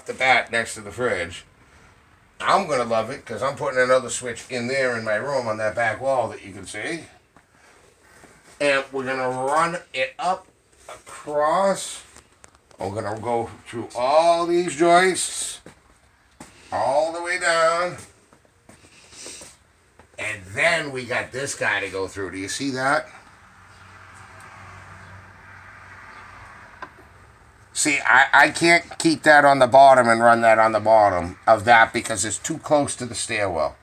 the bat next to the fridge. I'm gonna love it because I'm putting another switch in there in my room on that back wall that you can see. And we're gonna run it up across. I'm gonna go through all these joists, all the way down. And then we got this guy to go through. Do you see that? See, I can't keep that on the bottom and run that on the bottom of that because it's too close to the stairwell.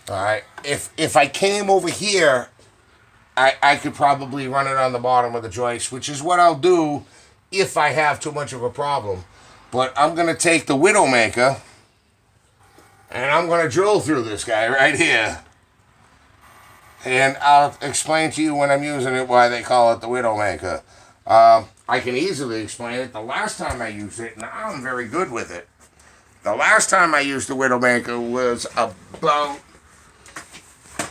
Alright? If I came over here, I could probably run it on the bottom of the joist, which is what I'll do if I have too much of a problem. But I'm going to take the Widowmaker and I'm going to drill through this guy right here. And I'll explain to you when I'm using it why they call it the Widowmaker. I can easily explain it. The last time I used it, now I'm very good with it. The last time I used the Widowmaker was about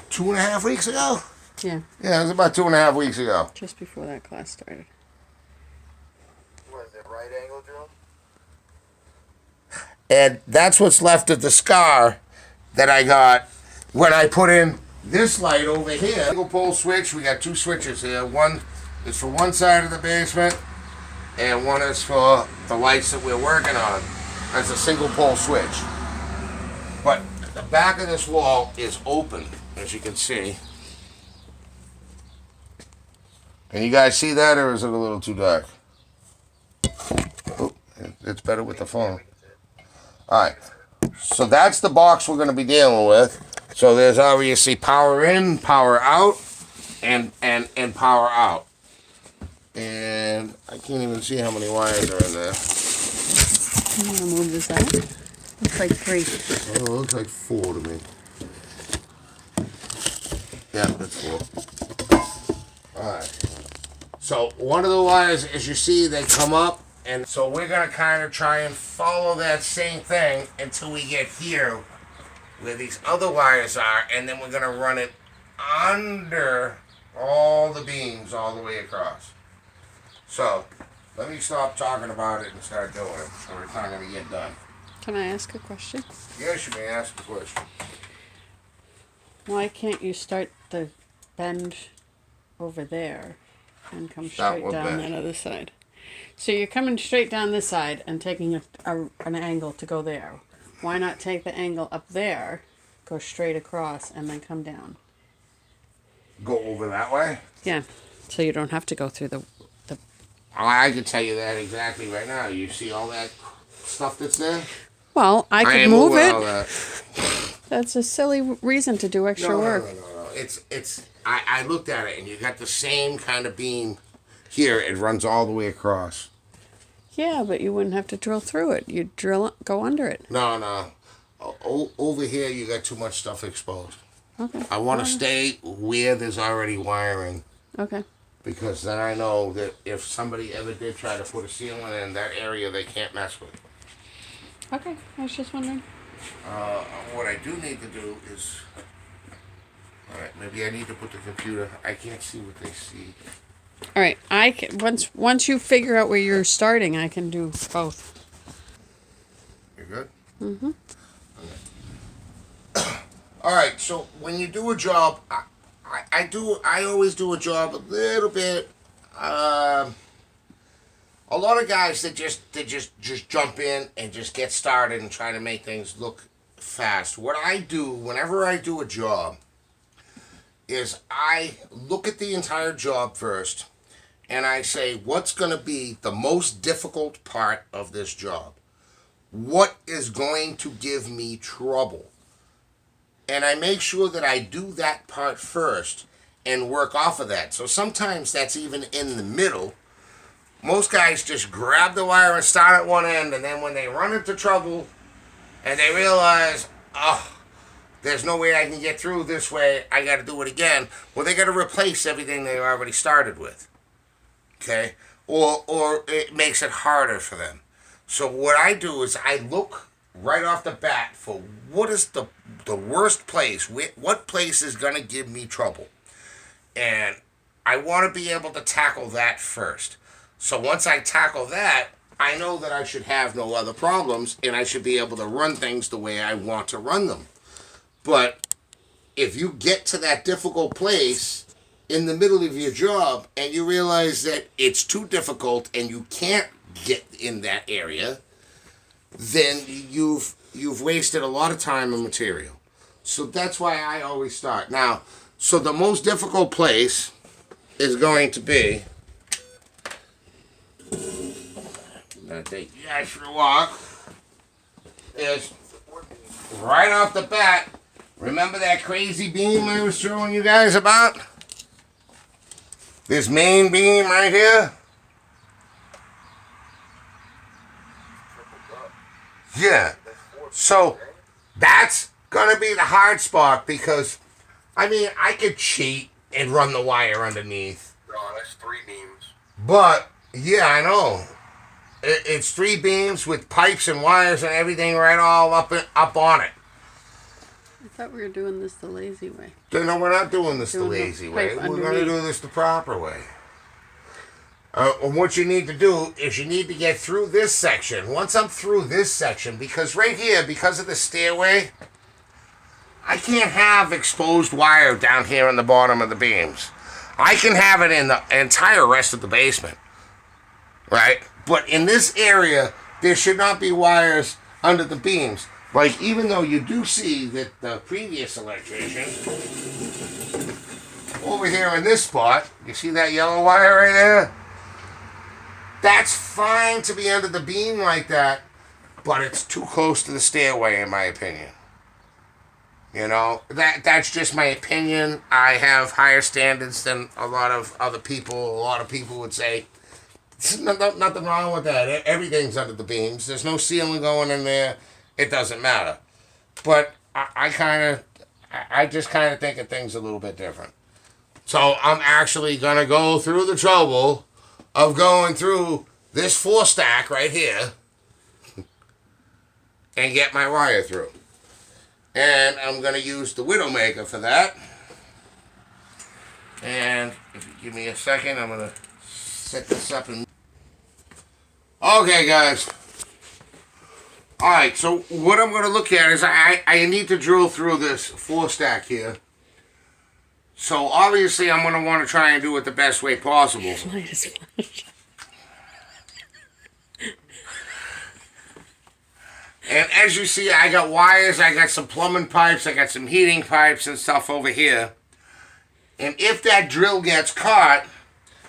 2.5 weeks ago. Yeah. Yeah, it was about 2.5 weeks ago. Just before that class started. What is it, right angle drill? And that's what's left of the scar that I got when I put in this light over here. Single pole switch. We got two switches here. One is for one side of the basement, and one is for the lights that we're working on. That's a single pole switch. But the back of this wall is open, as you can see. Can you guys see that, or is it a little too dark? Oh, it's better with the phone. Alright, so that's the box we're going to be dealing with. So there's obviously power in, power out, and power out. And I can't even see how many wires are in there. I'm going to move this out. Looks like 3. Oh, it looks like 4 to me. Yeah, that's 4. Alright. So one of the wires, as you see, they come up. And so we're going to kind of try and follow that same thing until we get here where these other wires are. And then we're going to run it under all the beams all the way across. So let me stop talking about it and start doing it, or it's not going to get done. Can I ask a question? Yes, you may ask the question. Why can't you start the bend over there and come Start straight what down bend? that other side? So you're coming straight down this side and taking an angle to go there. Why not take the angle up there, go straight across, and then come down? Go over that way? Yeah. So you don't have to go through the I can tell you that exactly right now. You see all that stuff that's there? Well, I could ain't move moving all it. that. That's a silly reason to do extra work. No. It's. I looked at it, and you got the same kind of beam here. It runs all the way across. Yeah, but you wouldn't have to drill through it. You'd go under it. No. Over here, you got too much stuff exposed. Okay. I want to Alright. stay where there's already wiring, Okay. because then I know that if somebody ever did try to put a ceiling in that area, they can't mess with it. Okay. I was just wondering. What I do need to do is, all right, maybe I need to put the computer. I can't see what they see. All right. I can, once you figure out where you're starting, I can do both. You're good. Mm-hmm. Okay. All right. So when you do a job, I always do a job a little bit. A lot of guys that just jump in and just get started and try to make things look fast. What I do whenever I do a job is I look at the entire job first and I say, what's going to be the most difficult part of this job? What is going to give me trouble? And I make sure that I do that part first and work off of that. So sometimes that's even in the middle. Most guys just grab the wire and start at one end, and then when they run into trouble and they realize, oh, there's no way I can get through this way, I got to do it again, well, they got to replace everything they already started with. Okay? Or it makes it harder for them. So what I do is I look right off the bat for what is the worst place, what place is going to give me trouble. And I want to be able to tackle that first. So once I tackle that, I know that I should have no other problems and I should be able to run things the way I want to run them. But if you get to that difficult place in the middle of your job and you realize that it's too difficult and you can't get in that area, then you've wasted a lot of time and material. So that's why I always start. Now, so the most difficult place is going to be, I'm going to take you guys for a walk, is right off the bat. Remember that crazy beam I was showing you guys about? This main beam right here? Yeah. So that's gonna be the hard spot because, I mean, I could cheat and run the wire underneath. Oh, that's 3 beams. But, yeah, I know. It's 3 beams with pipes and wires and everything right all up on it. I thought we were doing this the lazy way. No, we're not doing this the Doing the lazy way. pipe We're going to underneath. do this the proper way. And what you need to do is you need to get through this section. Once I'm through this section, because right here, because of the stairway, I can't have exposed wire down here in the bottom of the beams. I can have it in the entire rest of the basement, right? But in this area, there should not be wires under the beams. Like, even though you do see that the previous electrician, over here in this spot, you see that yellow wire right there? That's fine to be under the beam like that, but it's too close to the stairway, in my opinion. You know, that's just my opinion. I have higher standards than a lot of other people. A lot of people would say, there's nothing wrong with that. Everything's under the beams. There's no ceiling going in there. It doesn't matter. But I just kind of think of things a little bit different. So I'm actually going to go through the trouble of going through this 4 stack right here and get my wire through. And I'm going to use the Widowmaker for that. And if you give me a second, I'm going to set this up. Okay, guys. Alright, so what I'm going to look at is I need to drill through this 4 stack here. So obviously I'm going to want to try and do it the best way possible. Light is flash. And as you see, I got wires, I got some plumbing pipes, I got some heating pipes and stuff over here. And if that drill gets caught,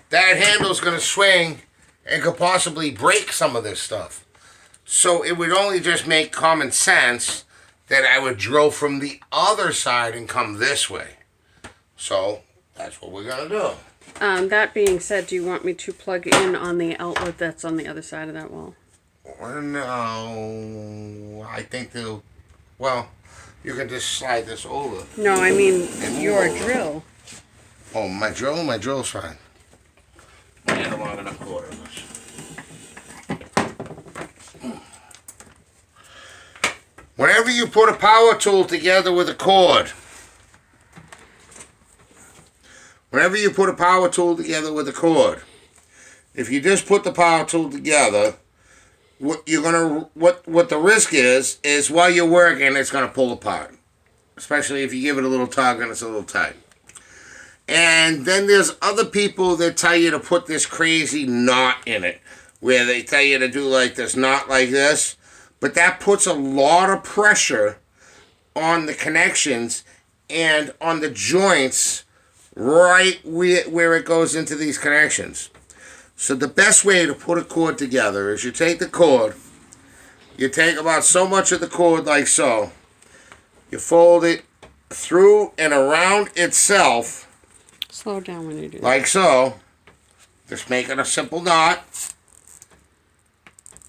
that handle's going to swing and could possibly break some of this stuff. So it would only just make common sense that I would drill from the other side and come this way. So that's what we're going to do. That being said, do you want me to plug in on the outlet that's on the other side of that wall? Well, no, I think they'll, well, you can just slide this over. No, I mean And your move over. drill. Oh, my drill's fine. I had a long enough cord on this. Whenever you put a power tool together with a cord, if you just put the power tool together, what the risk is while you're working, it's gonna pull apart. Especially if you give it a little tug and it's a little tight. And then there's other people that tell you to put this crazy knot in it, where they tell you to do like this knot like this, but that puts a lot of pressure on the connections and on the joints right where it goes into these connections. So the best way to put a cord together is you take the cord, you take about so much of the cord like so, you fold it through and around itself Slow down when you do that. like so, just making a simple knot,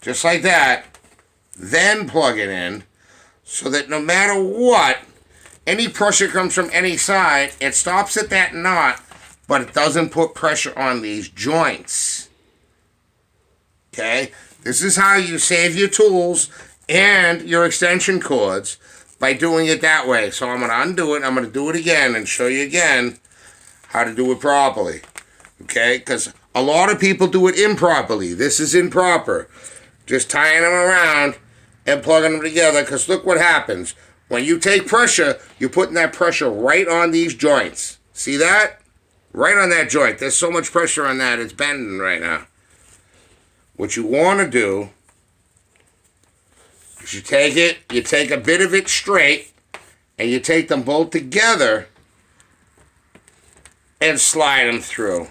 just like that, then plug it in so that no matter what, any pressure comes from any side, it stops at that knot, but it doesn't put pressure on these joints. Okay? This is how you save your tools and your extension cords, by doing it that way. So I'm going to undo it, I'm going to do it again and show you again how to do it properly. Okay? Because a lot of people do it improperly. This is improper. Just tying them around and plugging them together, because look what happens. When you take pressure, you're putting that pressure right on these joints. See that? Right on that joint. There's so much pressure on that, it's bending right now. What you want to do is you take a bit of it straight, and you take them both together and slide them through.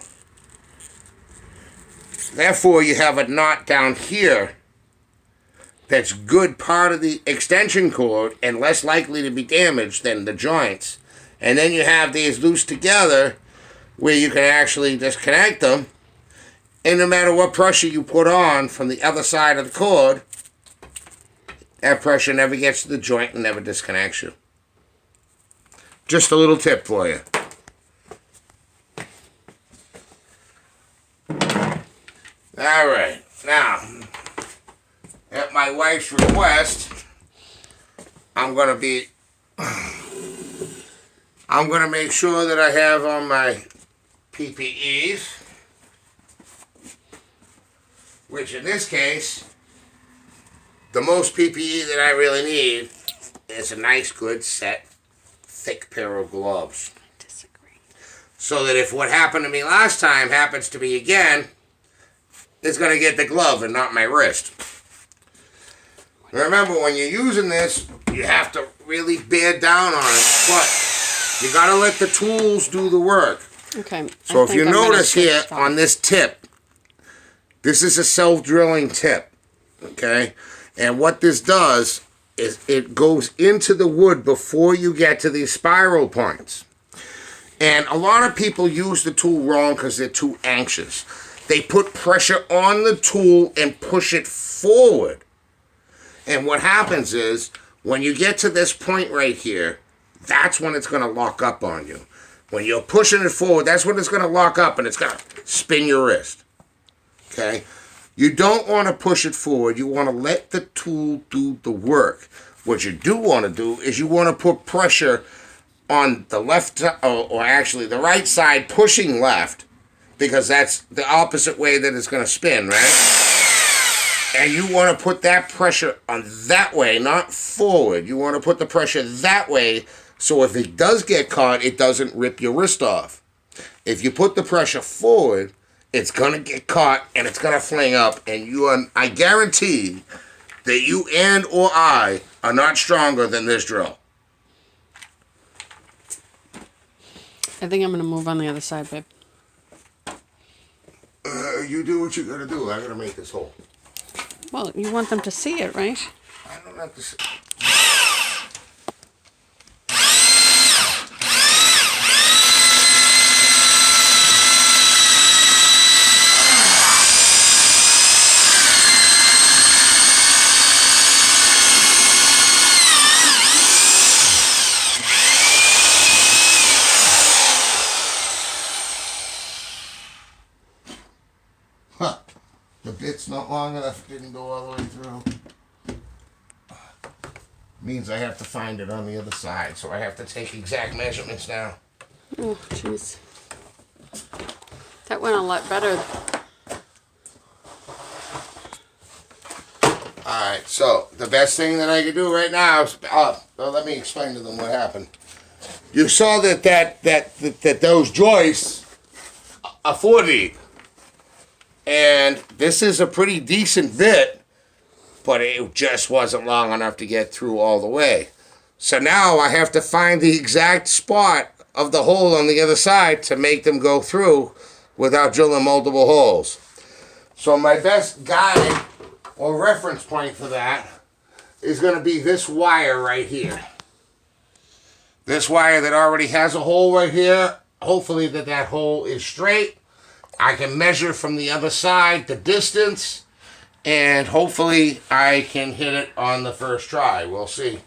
Therefore, you have a knot down here that's good part of the extension cord and less likely to be damaged than the joints. And then you have these loose together where you can actually disconnect them, and no matter what pressure you put on from the other side of the cord, that pressure never gets to the joint and never disconnects you. Just a little tip for you. All right, now, at my wife's request, I'm gonna make sure that I have on my PPEs, which in this case, the most PPE that I really need is a nice, good set, thick pair of gloves. I disagree. So that if what happened to me last time happens to me again, it's going to get the glove and not my wrist. Remember, when you're using this, you have to really bear down on it, but you got to let the tools do the work. Okay. So if you notice here on this tip, this is a self-drilling tip, okay? And what this does is it goes into the wood before you get to these spiral points. And a lot of people use the tool wrong because they're too anxious. They put pressure on the tool and push it forward. And what happens is, when you get to this point right here, that's when it's going to lock up on you. When you're pushing it forward, that's when it's going to lock up and it's going to spin your wrist. Okay? You don't want to push it forward. You want to let the tool do the work. What you do want to do is you want to put pressure on the left, or actually the right side pushing left, because that's the opposite way that it's going to spin, right? And you want to put that pressure on that way, not forward. You want to put the pressure that way, so if it does get caught, it doesn't rip your wrist off. If you put the pressure forward, it's going to get caught and it's going to fling up, and I guarantee that you and or I are not stronger than this drill. I think I'm going to move on the other side, babe. You do what you got to do. I got to make this hole. Well, you want them to see it, right? I don't have to see. Huh. The bit's not long enough, didn't go all the way through. Means I have to find it on the other side, so I have to take exact measurements now. Oh, jeez. That went a lot better. Alright, so the best thing that I can do right now is, let me explain to them what happened. You saw that those joists are 4 deep. And this is a pretty decent bit, but it just wasn't long enough to get through all the way. So now I have to find the exact spot of the hole on the other side to make them go through without drilling multiple holes. So my best guide or reference point for that is going to be this wire right here. This wire that already has a hole right here. Hopefully that hole is straight. I can measure from the other side the distance, and hopefully I can hit it on the first try. We'll see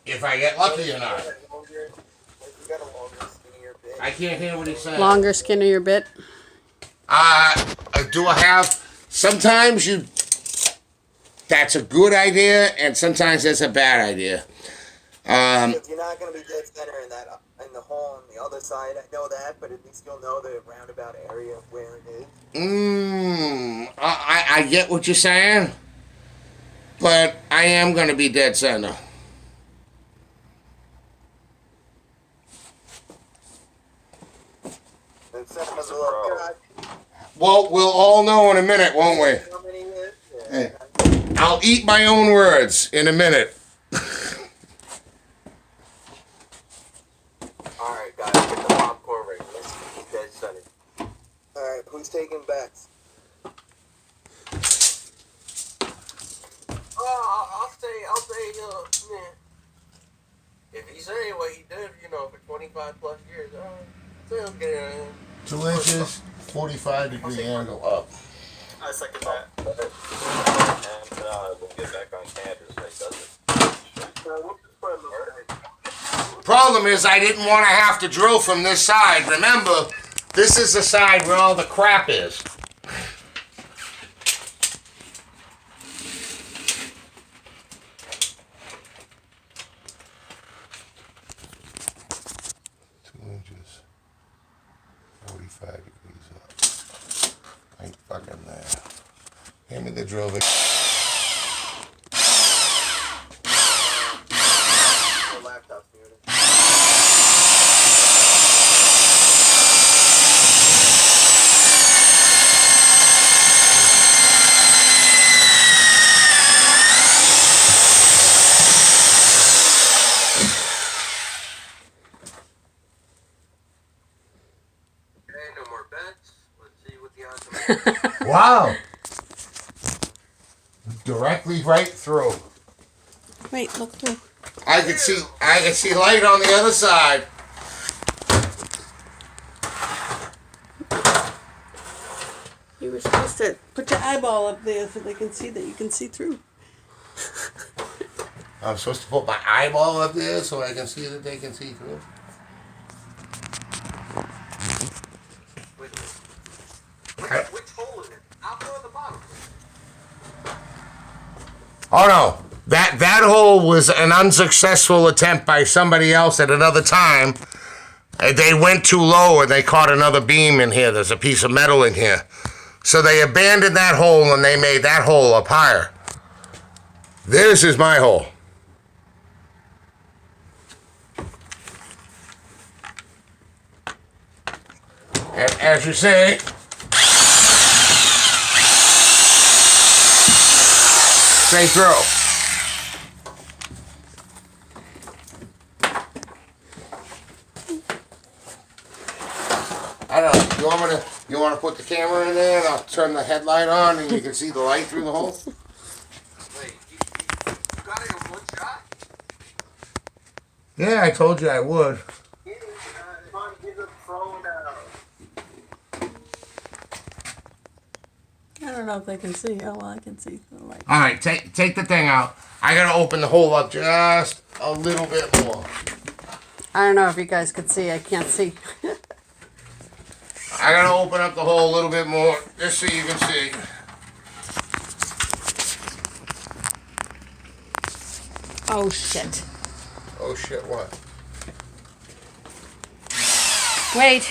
if I get lucky or not. I can't hear what he said. Longer, skinnier bit. Do I have? Sometimes that's a good idea, and sometimes that's a bad idea. If you're not going to be dead center in the hole on the other side, I know that, but at least you'll know the roundabout area of where it is. I get what you're saying, but I am going to be dead center. And Sam's a little cut. Well, we'll all know in a minute, won't we? How many is? Yeah. Hey, I'll eat my own words in a minute. Alright, guys, get the popcorn ready. Let's keep dead center. Alright, who's taking bets? I'll say, man. If he say what he did, for 25 plus years, say he'll get it. 2 inches, 45-degree angle up. I second that. And we'll get back on campus if he doesn't. Problem is, I didn't want to have to drill from this side. Remember, this is the side where all the crap is. Inches, 45 degrees up. Ain't fucking there. Hand me the drill bit. Your laptop's muted. Okay, no more bets. Let's see what the odds are. Wow. Directly right through. Wait, look through. I can see light on the other side. You were supposed to put your eyeball up there so they can see that you can see through. I'm supposed to put my eyeball up there so I can see that they can see through. Which hole is it? Out there or the bottom? Oh no. That hole was an unsuccessful attempt by somebody else at another time. They went too low and they caught another beam in here. There's a piece of metal in here. So they abandoned that hole and they made that hole up higher. This is my hole. And as you say, straight through. I don't know. You want to put the camera in there and I'll turn the headlight on and you can see the light through the hole? Wait, you got it in one shot? Yeah, I told you I would. Get it, come on, get the phone out. I don't know if they can see. Oh, well, I can see the light. All right, take the thing out. I gotta open the hole up just a little bit more. I don't know if you guys could see. I can't see. I gotta open up the hole a little bit more just so you can see. Oh, shit. Oh shit, what? Wait.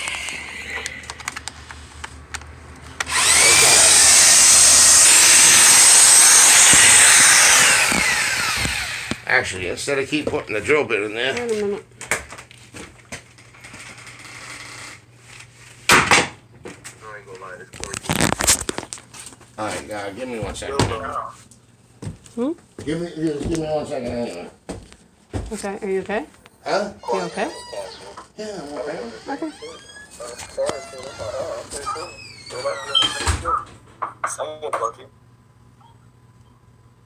Actually, instead of keep putting the drill bit in there. Wait a minute. I ain't gonna lie, this boy. Alright, give me 1 second. Hmm? Give me 1 second anyway. Okay, are you okay? Huh? You okay? Yeah, I'm okay. Okay. Someone lucky.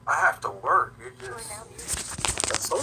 I have to work. You're just. That's so